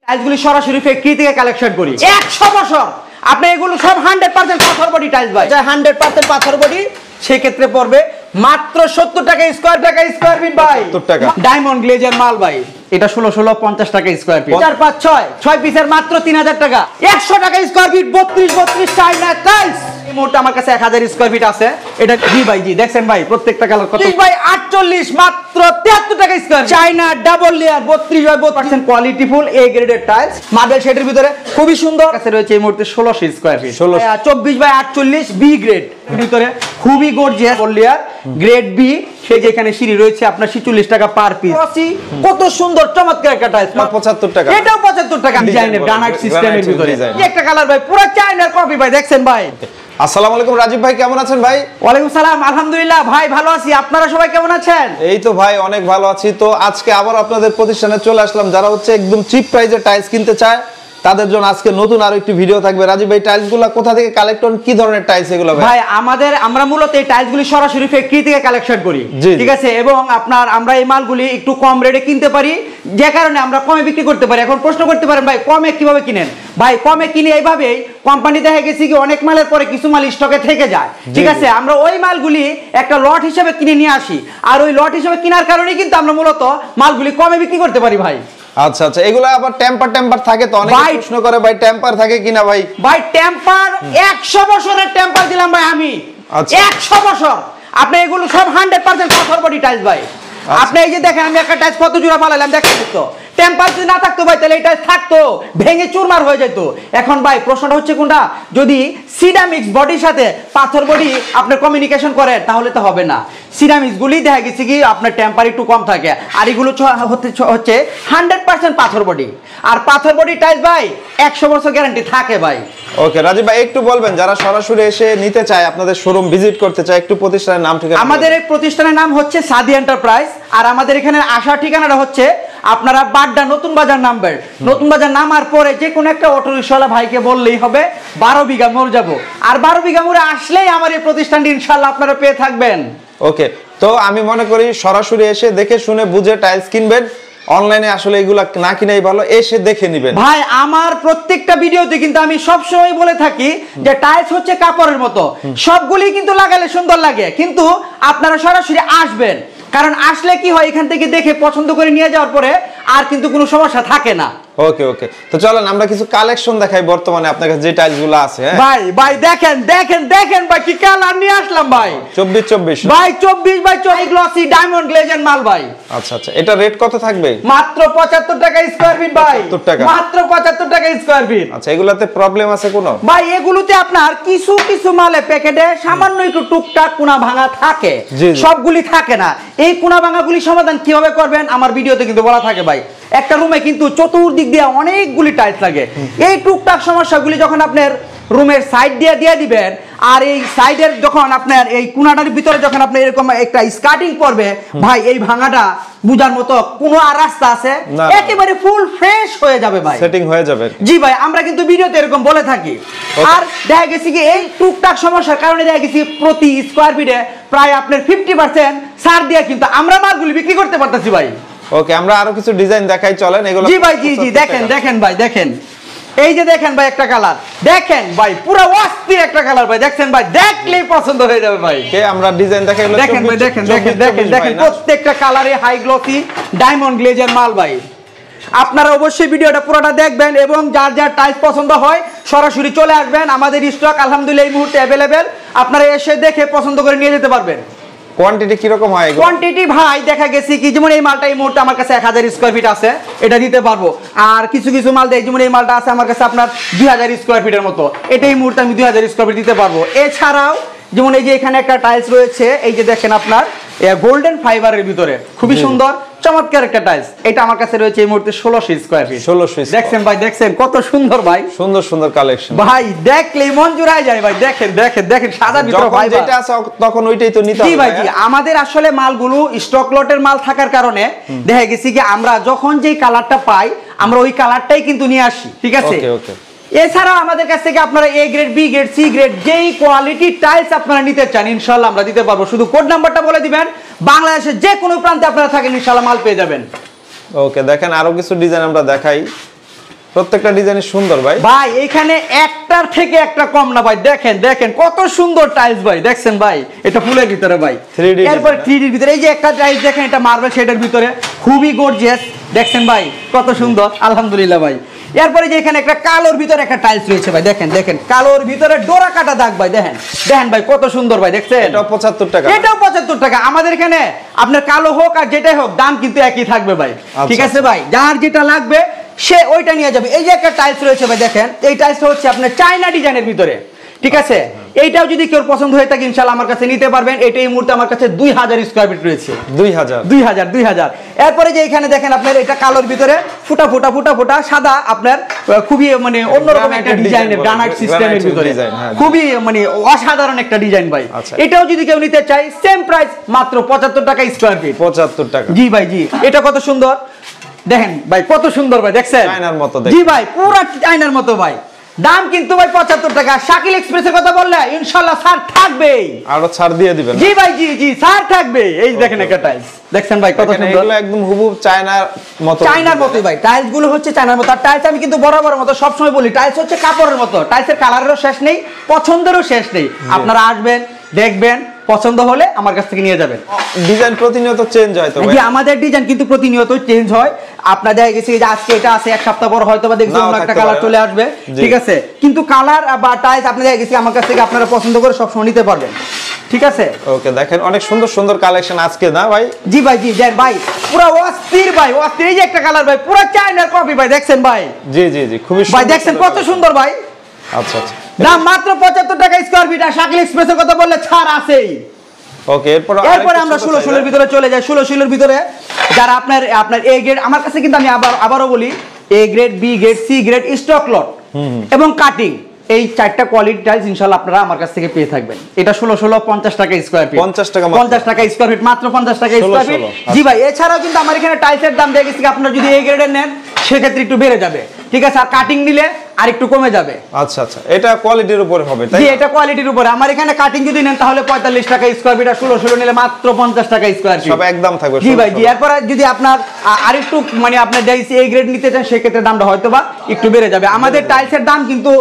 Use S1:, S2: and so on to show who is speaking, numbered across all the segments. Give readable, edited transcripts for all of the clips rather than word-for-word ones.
S1: টাইলসগুলি সরাসরি ফ্যাক্টরি থেকে কালেকশন করি 100 বছর। আপনি এগুলো সব 100% পাথর বডি টাইলস ভাই, 100% পাথর বডি। সেই ক্ষেত্রে পড়বে মাত্র 70 টাকা স্কয়ার ফিট ভাই।
S2: 70 টাকা
S1: ডায়মন্ড গ্লেজের মাল ভাই, এটা 16 50 টাকা স্কয়ার ফিট। 4 5 6 পিসের মাত্র 3000 টাকা। 100 টাকা স্কয়ার ফিট 32 চাইনা টাইলস। এই মুহূর্তে আমার কাছে 1000 স্কয়ার ফিট আছে। এটা জি ভাই, জি দেখছেন ভাই প্রত্যেকটা কালার কত। 30 বাই 48 মাত্র 73 টাকা square. China double layer 32 by 32% quality full A গ্রেডের টাইলস মার্বেল শেডের ভিতরে খুবই সুন্দর। কাছে রয়েছে এই মুহূর্তে 1600 square feet. 24 by 48 B grade ভিতরে খুবই গর্জিয়াস লেয়ার গ্রেড বি। সেই যে এখানে সিঁড়ি রয়েছে আপনার 46 টাকা পার পিস। কত সুন্দর চমৎকার একটা টাইলস
S2: 75 টাকা।
S1: এটাও 75 টাকা ডিজাইনের গ্রানাইট সিস্টেমের ভিতরে। একটা কালার ভাই পুরো চাইনার কপি ভাই, দেখছেন ভাই।
S2: আসসালামু আলাইকুম রাজীব ভাই, কেমন আছেন ভাই?
S1: ওয়ালাইকুম সালাম, আলহামদুলিল্লাহ ভাই ভালো আছি। আপনারা সবাই কেমন আছেন?
S2: এই তো ভাই অনেক ভালো আছি। তো আজকে আবার আপনাদের প্রতিষ্ঠানে চলে আসলাম। যারা হচ্ছে একদম চিপ প্রাইসে টাইলস কিনতে চায় তাদের জন্য আজকে নতুন আরো একটি ভিডিও থাকবে। রাজীব ভাই টাইলসগুলো কোথা থেকে কালেক্ট করেন, কি ধরনের টাইলস এগুলো ভাই?
S1: ভাই আমরা মূলত এই টাইলসগুলি সরাসরি ফ্যাক্টরি থেকে কালেকশন করি, ঠিক আছে। এবং আমরা এই মালগুলি একটু কম রেটে কিনতে পারি, যে কারণে আমরা কমে বিক্রি করতে পারি। এখন প্রশ্ন করতে পারেন ভাই কমে কিভাবে কিনেন? ভাই কমে কিনে এইভাবেই, কোম্পানি দেখা গেছে কি অনেক মালের পরে কিছু মাল স্টকে থেকে যায়, ঠিক আছে। আমরা ওই মালগুলি একটা লট হিসেবে কিনে নিয়ে আসি, আর ওই লট হিসেবে কেনার কারণে কিন্তু আমরা মূলত মালগুলি কমে বিক্রি করতে পারি ভাই।
S2: আচ্ছা আচ্ছা, এগুলা আবার টেম্পার থাকে তো অনেকে প্রশ্ন করে ভাই টেম্পার থাকে কিনা ভাই?
S1: ভাই টেম্পার 100 বছরের টেম্পার দিলাম ভাই আমি। 100 বছর। আপনি এগুলো সব 100% পাথর বডি টাইলস ভাই। আপনি এই যে দেখেন আমি একটা টাইলস কত জোড়া বানাইলাম দেখেন তো। টেম্পার যদি না থাকতো ভাই তাহলে এটা থাকতো ভেঙে চুরমার হয়ে যেত। এখন ভাই প্রশ্নটা হচ্ছে কোনটা, যদি সিরামিক্স বডির সাথে পাথর বডি আপনি কমিউনিকেশন করেন তাহলে তো হবে না। সিরামিক্স গুলি দেখা গেছে কি আপনার টেম্পার একটু কম থাকে, আর এগুলো হচ্ছে 100% পাথর বডি। আর পাথর বডি টাইলস ভাই 100 বছর গ্যারান্টি থাকে ভাই।
S2: ওকে রাজীব ভাই একটু বলবেন যারা সরাসরি এসে নিতে চায়, আপনাদের শোরুম ভিজিট করতে চায়, একটু প্রতিষ্ঠানের নাম ঠিকানা?
S1: আমাদের এই প্রতিষ্ঠানের নাম হচ্ছে সাদি এন্টারপ্রাইজ। আর আমাদের এখানে আসার ঠিকানাটা হচ্ছে আপনারা বাড্ডা নতুন বাজার নামবেন। নতুন বাজার নামার পরে যে কোনো একটা অটো রিকশাওয়ালা ভাইকে বললেই হবে 12 বিঘা মোড় যাব। আর 12 বিঘা মোড়ে আসলেই আমার এই প্রতিষ্ঠানটি ইনশাআল্লাহ আপনারা পেয়ে থাকবেন।
S2: ওকে, তো আমি মনে করি সরাসরি এসে দেখে শুনে বুঝে টাইলস কিনবেন। অনলাইনে আসলে এগুলা না কিনাই ভালো, এসে দেখে নেবেন।
S1: ভাই আমার প্রত্যেকটা ভিডিওতে কিন্তু আমি সবসময় বলে থাকি যে টাইলস হচ্ছে কাপড়ের মতো, সবগুলি কিন্তু লাগালে সুন্দর লাগে, কিন্তু আপনারা সরাসরি আসবেন। কারণ আসলে কি হয়, এখান থেকে দেখে পছন্দ করে নিয়ে যাওয়ার পরে আর কিন্তু কোনো সমস্যা থাকে না।
S2: ওকে ওকে, তো চলেন আমরা কিছু কালেকশন দেখাই বর্তমানে আপনার কাছে যে টাইলসগুলো আছে।
S1: ভাই দেখেন ভাই কি কালার নিয়ে আসলাম ভাই।
S2: 24
S1: ভাই 24 বাই 24 গ্লসি ডায়মন্ড গ্লেজের মাল ভাই।
S2: আচ্ছা আচ্ছা, এটা রেট কত থাকবে?
S1: মাত্র 75 টাকা স্কয়ার ফিট ভাই।
S2: 75 টাকা,
S1: মাত্র 75 টাকা স্কয়ার ফিট।
S2: আচ্ছা, এগুলাতে প্রবলেম আছে কোনো?
S1: ভাই এগুলোতে আপনার কিছু মালে প্যাকেটে সামান্য একটু টুকটাক কোনা ভাঙা থাকে, সবগুলি থাকে না। এই কোনা ভাঙাগুলি সমাধান কিভাবে করবেন আমার ভিডিওতে কিন্তু বলা থাকে ভাই। একটা রুমে কিন্তু চতুর্দিক দিয়ে অনেকগুলি টাইলস লাগে। এই টুকটাক সমস্যাগুলি যখন আপনার রুমের সাইড দিয়ে দিবেন, আর এই সাইডের যখন আপনার এই কোনাটার ভিতরে যখন আপনি এরকম একটা স্কার্টিং পড়বে ভাই, এই ভাঙাটা বুঝার মতো কোনো আর রাস্তা আছে? একেবারে ফুল ফ্রেশ হয়ে যাবে ভাই,
S2: সেটিং হয়ে যাবে।
S1: জি ভাই, আমরা কিন্তু ভিডিওতে এরকম বলে থাকি। আর দেখা গেছে কি এই টুকটাক সমস্যার কারণে দেখা গেছে প্রতি স্কয়ার ফিটে প্রায় আপনার 50% ছাড় দিয়ে কিন্তু আমরা মালগুলি বিক্রি করতে পারতেছি ভাই।
S2: ওকে, আমরা আরো কিছু ডিজাইন দেখাই চলেন। এগুলো
S1: জি ভাই, জি দেখেন ভাই, দেখেন এই যে দেখেন ভাই একটা কালার, দেখেন ভাই পুরো অস্থির একটা কালার ভাই, দেখছেন ভাই দেখলেই পছন্দ হয়ে যাবে ভাই।
S2: কে আমরা ডিজাইন দেখাই,
S1: দেখেন ভাই দেখেন প্রত্যেকটা কালারে হাই গ্লসি ডায়মন্ড গ্লেজের মাল ভাই। আপনারা অবশ্যই ভিডিওটা পুরোটা দেখবেন এবং যার টাইলস পছন্দ হয় সরাসরি চলে আসবেন। আমাদের স্টক আলহামদুলিল্লাহ এই মুহূর্তে अवेलेबल, আপনারা এসে দেখে পছন্দ করে নিয়ে যেতে পারবেন।
S2: কোয়ান্টিটি কি রকম হয়?
S1: কোয়ান্টিটি ভাই দেখা গেছে কি যেমন এই মালটা এই মুহূর্তে আমার কাছে 1000 স্কয়ার ফিট আছে, এটা দিতে পারবো। আর কিছু মাল দেয়, যেমন এই মালটা আছে আমার কাছে আপনার 2000 স্কয়ার ফিটের মতো, এটা এই মুহূর্তে আমি 2000 স্কয়ার ফিট দিতে পারবো। এছাড়াও যেমন এই যে এখানে একটা টাইলস রয়েছে, এই যে দেখেন আপনার গোল্ডেন ফাইবারের ভিতরে খুবই সুন্দর চমৎকার একটা টাইলস, এটা আমার কাছে রয়েছে এই মুহূর্তে 1600 স্কয়ার ফিট।
S2: 1600
S1: দেখছেন ভাই, দেখছেন কত সুন্দর ভাই,
S2: সুন্দর কালেকশন
S1: ভাই, দেখলেই মন জুড়ায় যায় ভাই। দেখেন সাদার ভিতরে ভাই
S2: যেটা আছে তখন ওইটাই তো নিতে হবে।
S1: জি ভাই, জি আমাদের আসলে মালগুলো স্টক লটের মাল থাকার কারণে দেখা গেছে কি আমরা যখন যেই কালারটা পাই আমরা ওই কালারটাই কিন্তু নিয়ে আসি, ঠিক আছে।
S2: ওকে,
S1: এছাড়াও আমাদের কাছ থেকে আপনারা A grade, B grade, C grade যেই কোয়ালিটি টাইলস আপনারা নিতে চান ইনশাআল্লাহ আমরা দিতে পারবো। শুধু কোড নাম্বারটা বলে দিবেন, বাংলাদেশের যে কোনো প্রান্তে আপনারা থাকেন ইনশাআল্লাহ মাল পেয়ে যাবেন।
S2: ওকে, দেখেন আরো কিছু ডিজাইন আমরা দেখাই। প্রত্যেকটা ডিজাইন সুন্দর ভাই।
S1: ভাই এখানে একটার থেকে একটা কম না ভাই, দেখেন দেখেন কত সুন্দর টাইলস ভাই, দেখছেন ভাই এটা ফুলের ভিতরে ভাই,
S2: 3D
S1: এরপর 3D এর ভিতরে এই যে একটা টাইলস দেখেন, এটা মার্বেল শেডের ভিতরে খুবই গর্জিয়াস, দেখছেন ভাই কত সুন্দর, আলহামদুলিল্লাহ ভাই। এরপরে যে এখানে একটা কালোর ভিতরে একটা টাইলস রয়েছে ভাই, দেখেন দেখেন কালোর ভিতরে ডোরা কাটা দাগ ভাই, দেখেন দেখেন ভাই কত সুন্দর ভাই, দেখছেন
S2: এটাও 75 টাকা,
S1: এটাও 75 টাকা। আমাদের এখানে আপনার কালো হোক আর যেটাই হোক দাম কিন্তু একই থাকবে ভাই, ঠিক আছে ভাই, যার যেটা লাগবে সে ওইটা নিয়ে যাবে। এই যে একটা টাইলস রয়েছে ভাই, দেখেন এই টাইলসটা হচ্ছে আপনার চায়না ডিজাইনের ভিতরে, ঠিক আছে, এইটাও যদি কেউ পছন্দ হয়ে থাকে ইনশাআল্লাহ আমার কাছে নিতে পারবেন। এটা এই মুহূর্তে আমার কাছে 2000 স্কয়ার ফিট রয়েছে, 2000। এরপরে যে এখানে দেখেন আপনার এটা কালোর ভিতরে ফুটা ফুটা ফুটা ফুটা সাদা, আপনার খুবই মানে অন্যরকম একটা ডিজাইনের গ্রানাইট সিস্টেমের ভিতরে, খুবই মানে অসাধারণ একটা ডিজাইন ভাই। এটাও যদি কেউ নিতে চায় সেম প্রাইস, মাত্র 75 টাকা স্কয়ার ফিট।
S2: 75 টাকা,
S1: জি ভাই জি। এটা কত সুন্দর দেখেন ভাই, কত সুন্দর ভাই, দেখছেন
S2: চায়নার মতো,
S1: জি ভাই পুরো চায়নার মতো ভাই। দাম কিন্তু ভাই 75 টাকা। শাকিল এক্সপ্রেসের কথা বললে ইনশাআল্লাহ ছাড় থাকবেই,
S2: আরো ছাড় দিয়ে দিবেন।
S1: জি ভাই জি জি, ছাড় থাকবে। এই দেখেন একটা টাইলস, দেখছেন ভাই কত সুন্দর,
S2: এগুলো একদম হুবহু চায়নার মতো,
S1: চায়নার মতোই ভাই, টাইলস গুলো হচ্ছে চায়নার মতো। আর টাইলস আমি কিন্তু বরাবর মতো সব সময় বলি, টাইলস হচ্ছে কাপড়ের মতো, টাইলসের কালারেরও শেষ নেই, পছন্দেরও শেষ নেই। আপনারা আসবেন, দেখবেন, পছন্দ হলে আমার কাছ থেকে নিয়ে যাবেন।
S2: ডিজাইন প্রতিনিয়ত চেঞ্জ হয় তো ভাই?
S1: জি, আমাদের ডিজাইন কিন্তু প্রতিনিয়ত চেঞ্জ হয়। আপনার দেখা গেছে যে আজকে এটা আছে, এক সপ্তাহ পর হয়তো বা দেখবেন অন্য একটা কালার চলে আসবে, ঠিক আছে, কিন্তু কালার বা টাইলস আপনি দেখা গেছে আমার কাছ থেকে আপনারা পছন্দ করে সব সময় নিতে পারবেন, ঠিক আছে।
S2: ওকে, দেখেন অনেক সুন্দর সুন্দর কালেকশন আজকে না ভাই?
S1: জি ভাই জি, দেন ভাই পুরো অস্থির ভাই, অস্থির। এই যে একটা কালার ভাই, পুরো চায়নার কপি ভাই, দেখছেন ভাই?
S2: জি জি জি, খুবই সুন্দর
S1: ভাই, দেখছেন কত সুন্দর ভাই।
S2: আচ্ছা আচ্ছা,
S1: দাম মাত্র 75 টাকা স্কয়ার ফিট। আর শাকিল এক্সপ্রেসের কথা বললে ছাড় আছেই।
S2: ওকে, এরপর
S1: আমরা 16 ভিতরে চলে যাই। 16 ভিতরে যারা আপনার এ গ্রেড, আমার কাছে কিন্তু আমি আবারও বলি, A grade, B grade, C grade, stock lot এবং কাটিং, এই চারটা কোয়ালিটি টাইলস ইনশাআল্লাহ আপনারা আমার কাছ থেকে পেয়ে থাকবেন। এটা 16 50 টাকা স্কয়ার ফিট, 50 টাকা স্কয়ার ফিট, মাত্র 50 টাকা স্কয়ার ফিট। জি ভাই, এছাড়াও কিন্তু আমার এখানে টাইলসের দাম দেখে গেছি, আপনারা যদি এ গ্রেডের নেন সেক্ষেত্রে একটু বেড়ে যাবে, ঠিক আছে, আর কাটিং নিলে আর একটু কমে যাবে।
S2: আচ্ছা আচ্ছা, এটা কোয়ালিটির উপরে হবে তাই?
S1: জি, এটা কোয়ালিটির উপরে। আমার এখানে কাটিং যদি নেন তাহলে 45 টাকা স্কয়ার ফিট, আর 16 নিলে মাত্র 50 টাকা স্কয়ার ফিট,
S2: সব একদম থাকবে।
S1: জি ভাই জি। এরপর যদি আপনার আরেকটু মানে আপনার যাইছে এ গ্রেড নিতে চান সেক্ষেত্রে দামটা হয়তোবা একটু বেড়ে যাবে। আমাদের টাইলসের দাম কিন্তু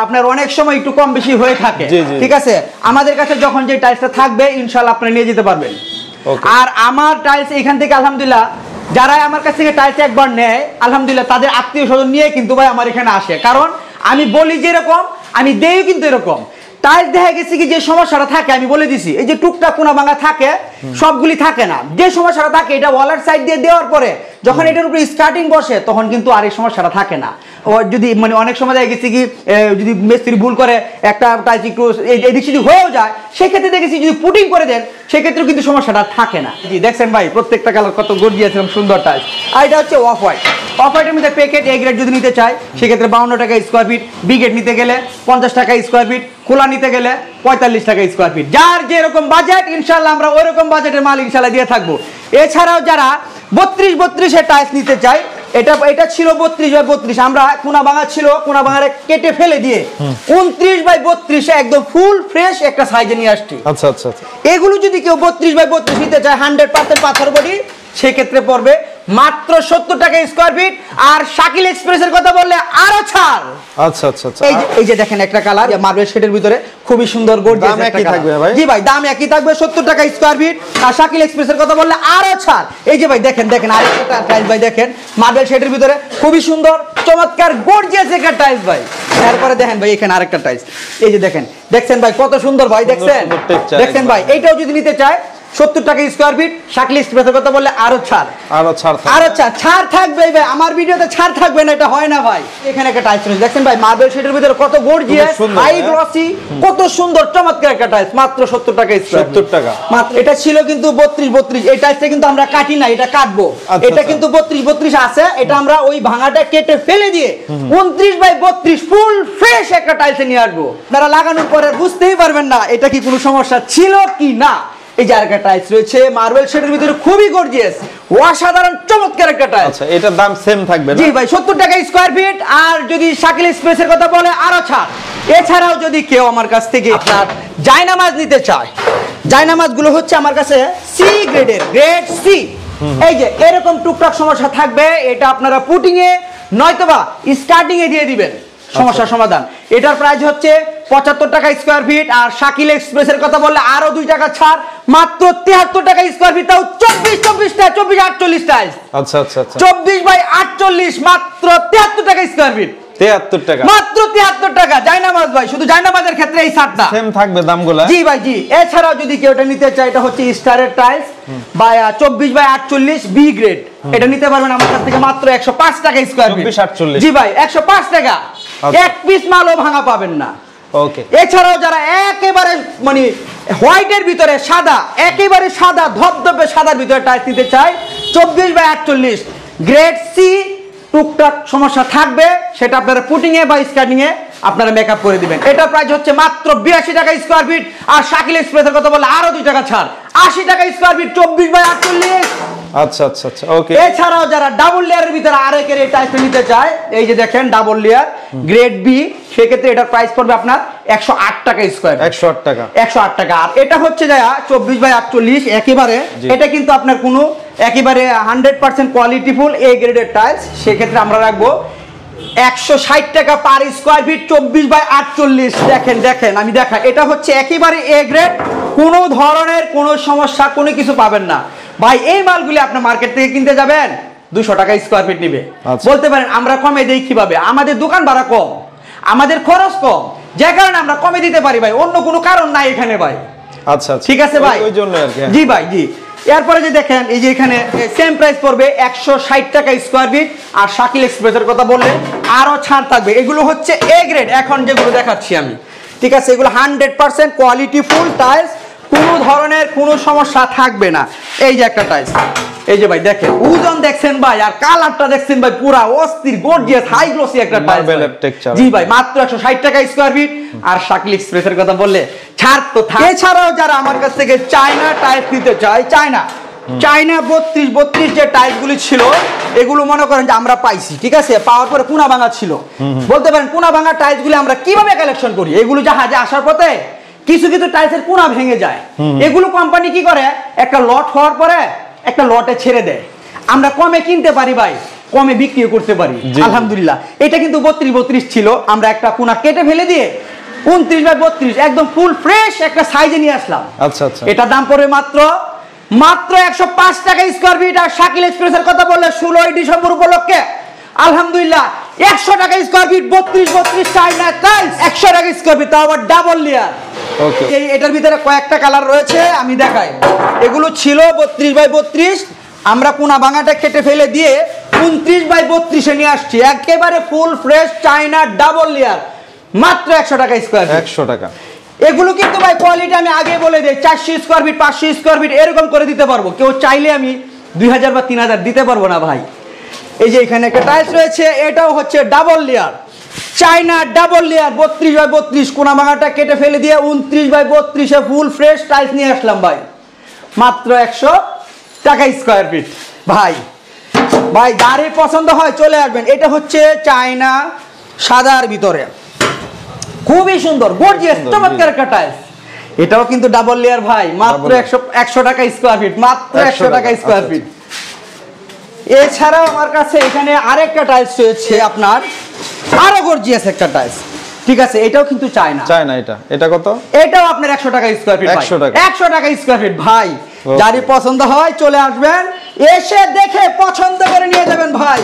S1: আপনার অনেক সময় একটু কম বেশি হয়ে থাকে, ঠিক আছে। আমাদের কাছে যখন যে টাইলসটা থাকবে ইনশাআল্লাহ আপনারা নিয়ে যেতে পারবেন। আর আমার টাইলস এখান থেকে আলহামদুলিল্লাহ যারা আমার কাছ থেকে টাইলস একবার নেয় আলহামদুলিল্লাহ তাদের আত্মীয় স্বজন নিয়ে কিন্তু ভাই আমার এখানে আসে, কারণ আমি বলি যেরকম আমি দেই কিন্তু এরকম। টাইলস দেখা গেছে কি যে সমস্যাটা থাকে আমি বলে দিছি, এই যে টুকটাক কোনা ভাঙা থাকে সবগুলি থাকে না, যে সমস্যাটা থাকে এটা ওয়ালার সাইড দিয়ে দেওয়ার পরে যখন এটার উপরে স্টার্টিং বসে তখন কিন্তু আর এই সমস্যাটা থাকে না। ও যদি মানে অনেক সময় দেখা গেছে কি যদি মিস্ত্রি ভুল করে একটা টাইলস একটু এদিক সেদিক হয়েও যায়, সেক্ষেত্রে দেখেছি যদি পুটিং করে দেন সেক্ষেত্রে কিন্তু সমস্যাটা থাকে না। জি, দেখছেন ভাই প্রত্যেকটা কালার কত গর্জিয়াস এবং সুন্দর টাইলস। আর এটা হচ্ছে অফ হোয়াইট, অফ হোয়াইটের মধ্যে প্যাকেট এ গ্রেড যদি নিতে চাই সেক্ষেত্রে 52 টাকা স্কয়ার ফিট, বি গ্রেড নিতে গেলে 50 টাকা স্কয়ার ফিট, খোলা নিতে গেলে 45 টাকা স্কয়ার ফিট। যার যেরকম বাজেট ইনশাআল্লাহ আমরা ওইরকম বাজেটের মাল ইনশাআল্লাহ দিয়ে থাকবো। এছাড়াও যারা 32 এর টাইলস নিতে চাই, এটা ছিল 32 আমরা কোনা ভাঙা ছিল, কোনা ভাঙারে কেটে ফেলে দিয়ে 29/32 একদম ফুল ফ্রেশ একটা সাইজে নিয়ে আসছি।
S2: আচ্ছা আচ্ছা,
S1: এগুলো যদি কেউ 32/32 নিতে চায় 100% পাথর বডি, সেক্ষেত্রে পড়বে মাত্র 70 টাকা স্কয়ার ফিট। আর শাকিল এক্সপ্রেসের কথা বললে আরো ছাড়।
S2: আচ্ছা আচ্ছা,
S1: এই যে দেখেন একটা কালার মার্বেল শেডের ভিতরে খুবই সুন্দর গর্জিয়াস,
S2: দাম একই থাকবে ভাই?
S1: জি ভাই, দাম একই থাকবে 70 টাকা স্কয়ার ফিট। আর শাকিল এক্সপ্রেসের কথা বললে আরো ছাড়। এই যে ভাই দেখেন আরেকটা টাইলস ভাই, দেখেন মার্বেল শেডের ভিতরে খুবই সুন্দর চমৎকার গর্জিয়াস একটা টাইলস ভাই। তারপরে দেখেন ভাই এখানে আরেকটা টাইলস, এই যে দেখছেন ভাই কত সুন্দর ভাই, দেখছেন ভাই, এইটাও যদি নিতে চায় 70 টাকা স্কয়ার ফিট। শাকিল এক্সপ্রেসের কথা বললে আরো ছাড় থাকবে ভাই। আমার ভিডিওতে ছাড় থাকবে না এটা হয় না ভাই। এখানে একটা টাইলস রয়েছে, দেখছেন ভাই মার্বেল শেডের ভিতরে কত গর্জিয়াস হাই গ্লসি কত সুন্দর চমৎকার একটা টাইলস, মাত্র 70 টাকা স্কয়ার ফিট।
S2: 70 টাকা
S1: মাত্র। এটা ছিল কিন্তু 32 এই টাইলসটা কিন্তু আমরা কাটি না, এটা কাটবো। এটা কিন্তু 32 আছে, এটা আমরা ওই ভাঙাটা কেটে ফেলে দিয়ে 29/32 ফুল ফ্রেশ একটা টাইলসে নিয়ে আসবো। আপনারা লাগানোর পরে বুঝতেই পারবেন না এটা কি কোনো সমস্যা ছিল কি না। এই যে আরেকটা টাইলস রয়েছে মার্বেল শেডের ভিতরে খুবই গর্জিয়াস অসাধারণ চমৎকার একটা টাইলস।
S2: আচ্ছা, এটার দাম সেম থাকবে না?
S1: জি ভাই, 70 টাকা স্কয়ার ফিট। আর যদি শাকিল এক্সপ্রেসের কথা বলে আরো ছাড়। এছাড়াও যদি কেউ আমার কাছ থেকে আপনার জায়নামাজ নিতে চায়, জায়নামাজগুলো হচ্ছে আমার কাছে সি গ্রেডের, গ্রেড সি। এই যে এরকম টুকটাক সমস্যা থাকবে, এটা আপনারা পুটিং এ নয়তোবা স্টার্টিং এ দিয়ে দিবেন, সমস্যার সমাধান। এটার প্রাইস হচ্ছে 75 টাকা স্কয়ার ফিট। আর শাকিল এক্সপ্রেসের কথা বললে আরো 2 টাকা ছাড়, মাত্র 73 টাকা স্কয়ার ফিট, তাও 24 টাইলস।
S2: আচ্ছা আচ্ছা আচ্ছা,
S1: 24 বাই 48 মাত্র 73 টাকা স্কয়ার ফিট।
S2: 73 টাকা,
S1: মাত্র 73 টাকা। জায়নামাজ ভাই, শুধু জায়নামাজের ক্ষেত্রে এই ছাড়টা
S2: সেম থাকবে দামগুলো।
S1: জি ভাই জি। এছাড়াও যদি কেউ এটা নিতে চায়, এটা হচ্ছে স্টারের টাইলস বা 24 বাই 48 বি গ্রেড, এটা নিতে পারবেন আমার কাছ থেকে মাত্র 105 টাকা স্কয়ার ফিট।
S2: 24-48
S1: জি ভাই, 105 টাকা। এক পিস মালও ভাঙা পাবেন না।
S2: ওকে।
S1: এছাড়াও যারা একেবারে মানে হোয়াইটের ভিতরে সাদা, একেবারে সাদা ধবধবে সাদার ভিতরে টাইলস নিতে চায়, 24 বাই 48 গ্রেড সি, টুকটাক সমস্যা থাকবে, সেটা আপনারা পুটিং এ বা স্কার্টিং এ আপনারা মেকআপ করে দিবেন। এটা প্রাইস হচ্ছে মাত্র 82 টাকা স্কয়ার ফিট। আর শাকিল এক্সপ্রেসের কথা বললে আরো 2 টাকা ছাড়, 80 টাকা স্কয়ার ফিট, 24 বাই 48।
S2: আচ্ছা আচ্ছা আচ্ছা, ওকে।
S1: এছাড়াও যারা ডাবল লেয়ারের ভিতরে আরেকের এই টাইপটা নিতে চায়, এই যে দেখেন ডাবল লেয়ার গ্রেড বি, সেক্ষেত্রে এটার প্রাইস পড়বে আপনার 108 টাকা স্কয়ার।
S2: 108 টাকা,
S1: 108 টাকা। আর এটা হচ্ছে যায় 24 বাই 48 একেবারে, এটা কিন্তু আপনার কোনো একেবারে 100% কোয়ালিটিফুল এ গ্রেডের টাইলস, সেক্ষেত্রে আমরা রাখবো 160 টাকা পার স্কয়ার ফিট, 24 বাই 48। দেখেন দেখেন আমি দেখাই, এটা হচ্ছে একেবারে এ গ্রেড, কোনো ধরনের কোনো সমস্যা কোনো কিছু পাবেন না ভাই। এই মালগুলি আপনি মার্কেট থেকে কিনতে যাবেন 200 টাকা স্কয়ার ফিট নিবে। বলতে পারেন আমরা কমে দেই কিভাবে, আমাদের দোকান ভাড়া কম, আমাদের খরচ কম, যে কারণে আমরা কমে দিতে পারি ভাই, অন্য কোনো কারণ নাই এখানে ভাই।
S2: আচ্ছা আচ্ছা,
S1: ঠিক আছে ভাই,
S2: ওই জন্য আর কি।
S1: জি ভাই জি। এরপরে যে দেখেন, এই যে এখানে সেম প্রাইস পড়বে 160 টাকা স্কয়ার ফিট। আর শাকিল এক্সপ্রেসের কথা বললে আরো ছাড় থাকবে। এগুলো হচ্ছে এ গ্রেড, এখন যেগুলো দেখাচ্ছি আমি, ঠিক আছে, এগুলো 100% কোয়ালিটি ফুল টাইলস, কোনো ধরনের কোনো সমস্যা থাকবে না। এই যে একটা টাইলস, এই যে ভাই দেখেন ওজন দেখছেন ভাই, আর কালারটা দেখছেন ভাই, পুরা অস্থির গর্জিয়াস হাই গ্লোসি একটা
S2: মার্বেলের টেক্সচার।
S1: জি ভাই, মাত্র 160 টাকা স্কয়ার ফিট। আর শাকিল এক্সপ্রেসের কথা বললে ছাড় তো থাকে। এছাড়াও যারা আমার কাছ থেকে চায়না টাইলস নিতে চায়, চায়না 32 যে টাইলসগুলি ছিল, এগুলো মনে করেন যে আমরা পাইছি, ঠিক আছে, পাওয়ার পরে কোনা ভাঙা ছিল। বলতে পারেন কোনা ভাঙা টাইলসগুলি আমরা কিভাবে কালেকশন করি, এগুলো জাহাজে আসার পথে কিছু কিছু টাইলসের কোনা ভেঙে যায়, এগুলো কোম্পানি কি করে, একটা লট হওয়ার পরে একটা লটে ছেড়ে দেয়, আমরা কমে কিনতে পারি ভাই, কমে বিক্রিও করতে পারি আলহামদুলিল্লাহ। এটা কিন্তু 32 ছিল, আমরা একটা কোনা কেটে ফেলে দিয়ে 29 বাই 32 একদম ফুল ফ্রেশ একটা সাইজে নিয়ে আসলাম।
S2: আচ্ছা আচ্ছা,
S1: এটা দাম পড়বে মাত্র 105 টাকা স্কয়ার ফিট। আর শাকিল এক্সপ্রেসের কথা বললে 16 ডিসেম্বর উপলক্ষে আলহামদুলিল্লাহ 100 টাকা স্কয়ার ফিট, 32 চাইনা টাইলস 100 টাকা স্কয়ার ফিট, তাও আবার ডাবল লেয়ার।
S2: ওকে।
S1: এটার ভিতরে কয়েকটা কালার রয়েছে, আমি দেখাই। এগুলো ছিল 32 বাই 32, আমরা কোনা ভাঙাটা কেটে ফেলে দিয়ে 29 বাই 32 এ নিয়ে আসছি, একেবারে ফুল ফ্রেশ চাইনা ডাবল লেয়ার, মাত্র 100 টাকা স্কয়ার ফিট।
S2: 100 টাকা।
S1: এগুলো কিন্তু ভাই কোয়ালিটি আমি আগে বলে দেই, 400 স্কয়ার ফিট 500 স্কয়ার ফিট এরকম করে দিতে পারবো, কেউ চাইলে আমি 2000 বা 3000 দিতে পারবো না ভাই। এই যে এখানে একটা টাইলস রয়েছে, এটাও হচ্ছে double layer China double layer, 32 by 32 কোনা ভাঙাটা কেটে ফেলে দিয়ে 29 বাই 32 এ ফুল ফ্রেশ টাইলস নিয়ে আসলাম ভাই, মাত্র 100 টাকা স্কয়ার ফিট। ভাই ভাই যার পছন্দ হয় চলে আসবেন। এটা হচ্ছে চাইনা সাদার ভিতরে, খুবই সুন্দর গর্জিয়াস চমৎকার একটা টাইলস, এটাও কিন্তু ডাবল লেয়ার ভাই, মাত্র 100 টাকা স্কয়ার ফিট, মাত্র 100 টাকা স্কয়ার ফিট। এছাড়াও আমার কাছে এখানে আরেকটা টাইলস রয়েছে আপনার, আরো গর্জিয়াস একটা টাইলস, ঠিক আছে, এটাও কিন্তু চায়না।
S2: চায়না এটা কত?
S1: এটাও আপনার 100 টাকা স্কয়ার ফিট, 100 টাকা স্কয়ার ফিট ভাই। যারই পছন্দ হয় চলে আসবেন, এসে দেখে পছন্দ করে নিয়ে যাবেন ভাই।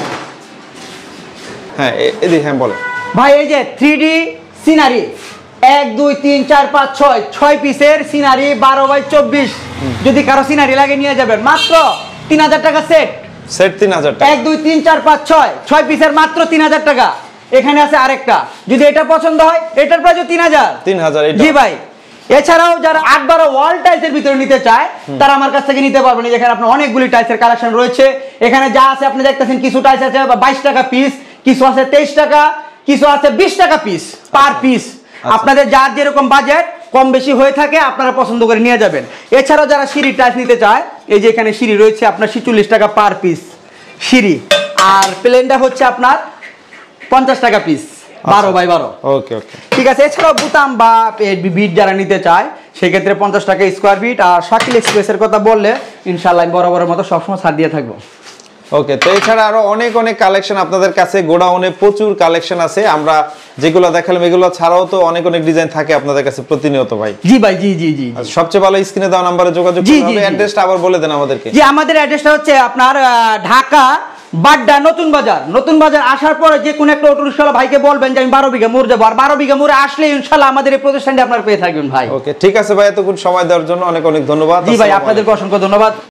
S2: হ্যাঁ এদিকে, হ্যাঁ বলে
S1: ভাই। এই যে 3D সিনারি 1 2 3 4 5 6 পিসের সিনারি 12 বাই 24, যদি কারো সিনারি লাগে নিয়ে যাবেন, মাত্র 3000 টাকা সেট
S2: 3000 টাকা।
S1: 1 2 3 4 5 6 পিসের মাত্র 3000 টাকা। এখানে আছে আরেকটা, যদি এটা পছন্দ হয় এটার প্রাইস 3000। জি ভাই। এছাড়াও যারা 8-12 ওয়াল টাইলসের ভিতরে নিতে চায় তারা আমার কাছ থেকে নিতে পারবেন। এখানে আপনার অনেকগুলি টাইলসের কালেকশন রয়েছে, এখানে যা আছে আপনি দেখতেছেন, কিছু টাইলস আছে 22 টাকা পিস, কিছু আছে 23 টাকা, কিছু আছে 20 টাকা পিস পার পিস। আপনাদের যার যেরকম বাজেট কম বেশি হয়ে থাকে আপনারা পছন্দ করে নিয়ে যাবেন। এছাড়াও যারা সিঁড়ি টাইলস নিতে চায়, এই যে এখানে সিঁড়ি রয়েছে আপনার 46 টাকা পার পিস সিঁড়ি, আর প্লেনটা হচ্ছে আপনার 50 টাকা পিস 12 বাই 12।
S2: ওকে ওকে,
S1: ঠিক আছে। এছাড়াও বুতাম বা বিট যারা নিতে চায় সেক্ষেত্রে 50 টাকা স্কয়ার ফিট। আর শাকিল এক্সপ্রেসের কথা বললে ইনশাআল্লাহ বরাবরের মতো সবসময় ছাড় দিয়ে থাকবো।
S2: ওকে, তো এছাড়া আরো অনেক অনেক কালেকশন আপনাদের কাছে গোডাউনে প্রচুর কালেকশন আছে। আমরা যেগুলো দেখালাম এগুলো ছাড়াও তো অনেক অনেক ডিজাইন থাকে আপনাদের কাছে প্রতিনিয়ত ভাই।
S1: জি ভাই, জি জি জি।
S2: সবচেয়ে ভালো স্ক্রিনে দেওয়া নম্বরে যোগাযোগ করতে হবে। অ্যাড্রেসটা আবার বলে দেন আমাদেরকে।
S1: জি, আমাদের অ্যাড্রেসটা হচ্ছে আপনার ঢাকা বাড্ডা নতুন বাজার। নতুন বাজার আসার পরে যে কোনো একটা অটো রিকশাওয়ালা ভাইকে বলবেন যে আমি 12 বিঘা মোড় যাবো, আর 12 বিঘা মোড়ে আসলে ইনশাআল্লাহ আমাদের এই প্রতিষ্ঠানটি আপনারা পেয়ে থাকবেন ভাই।
S2: ওকে, ঠিক আছে ভাই, এতক্ষণ সময় দেওয়ার জন্য অনেক অনেক ধন্যবাদ।
S1: জি ভাই, আপনাদেরকে অসংখ্য ধন্যবাদ।